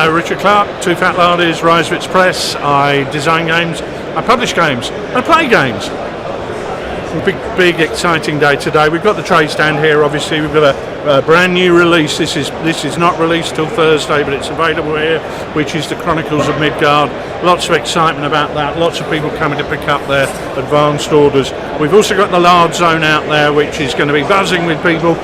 Richard Clarke, Two Fat Lardies, Rise of Its Press. I design games, I publish games, I play games. Big exciting day today. We've got the trade stand here. Obviously we've got a brand new release. This is not released till Thursday, but it's available here, which is the Chronicles of Midgard. Lots of excitement about that, lots of people coming to pick up their advanced orders. We've also got the Lard Zone out there, which is going to be buzzing with people.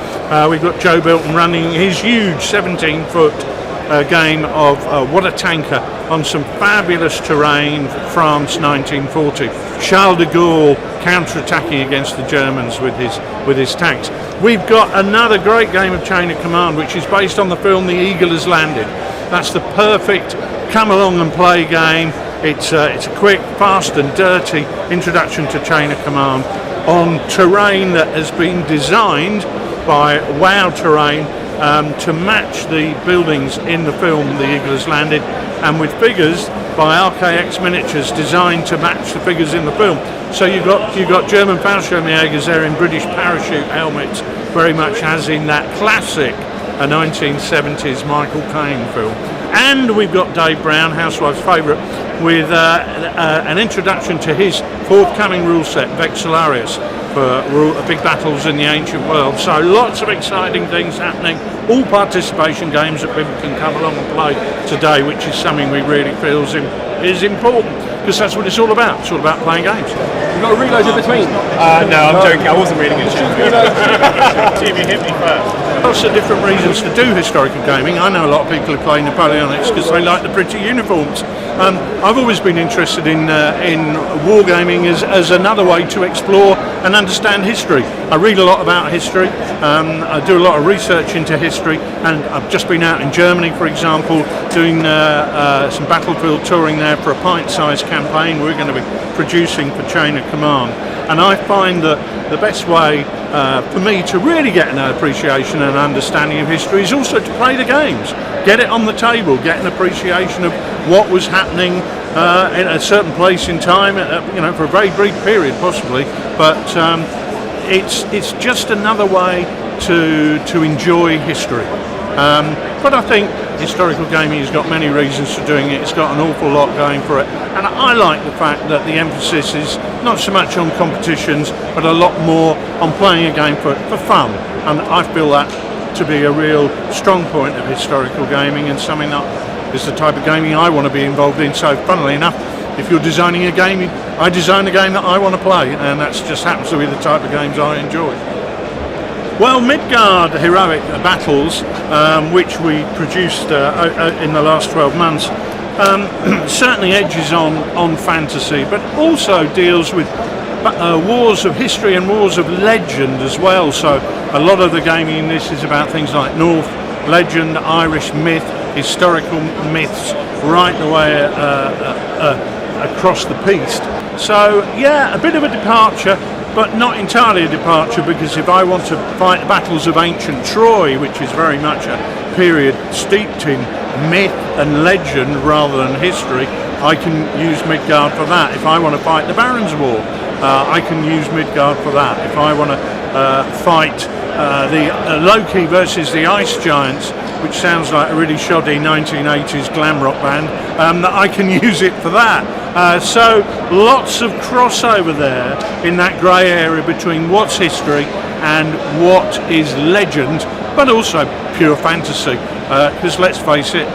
We've got Joe Bilton running his huge 17-foot game of What a Tanker on some fabulous terrain, France 1940. Charles de Gaulle counter-attacking against the Germans with his tanks. We've got another great game of Chain of Command, which is based on the film The Eagle Has Landed. That's the perfect come along and play game. It's a quick, fast and dirty introduction to Chain of Command on terrain that has been designed by WoW Terrain to match the buildings in the film The Eagle Has Landed, and with figures by RKX Miniatures designed to match the figures in the film. So you've got German Fallschirmjägers there in British parachute helmets, very much as in that classic 1970s Michael Caine film. And we've got Dave Brown, Housewife's favourite, with an introduction to his forthcoming rule set, Vexillarius, for big battles in the ancient world. So lots of exciting things happening, all participation games that people can come along and play today, which is something we really feel is important, because that's what it's all about. It's all about playing games. You've got a reload in between? No, I'm joking. I wasn't reading it. See if you hit me first. Lots of different reasons to do historical gaming. I know a lot of people who play Napoleonics because they like the pretty uniforms. I've always been interested in wargaming as another way to explore and understand history. I read a lot about history. I do a lot of research into history, and I've just been out in Germany, for example, doing some battlefield touring there for a pint-sized campaign we're going to be producing for Chain of Command. And I find that the best way for me to really get an appreciation and understanding of history is also to play the games, get it on the table, get an appreciation of what was happening in a certain place in time, for a very brief period possibly, but it's just another way to enjoy history. But I think historical gaming has got many reasons for doing it. It's got an awful lot going for it, and I like the fact that the emphasis is not so much on competitions but a lot more on playing a game for fun, and I feel that to be a real strong point of historical gaming, and something that is the type of gaming I want to be involved in. So funnily enough, if you're designing a game, I design a game that I want to play, and that just happens to be the type of games I enjoy. Well, Midgard Heroic Battles, which we produced in the last 12 months, certainly edges on fantasy, but also deals with wars of history and wars of legend as well. So a lot of the gaming in this is about things like North legend, Irish myth, historical myths, right the way across the piece. So yeah, a bit of a departure, but not entirely a departure, because if I want to fight the battles of ancient Troy, which is very much a period steeped in myth and legend rather than history, I can use Midgard for that. If I want to fight the Barons' War, I can use Midgard for that. If I want to fight the Loki versus the Ice Giants, which sounds like a really shoddy 1980s glam rock band, I can use it for that. So lots of crossover there in that grey area between what's history and what is legend, but also pure fantasy. Because let's face it,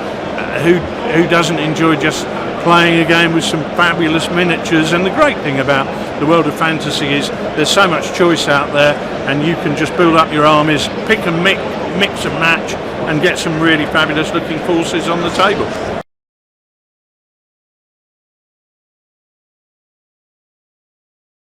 who doesn't enjoy just playing a game with some fabulous miniatures? And the great thing about the world of fantasy is there's so much choice out there, and you can just build up your armies, pick and mix and match, and get some really fabulous looking forces on the table.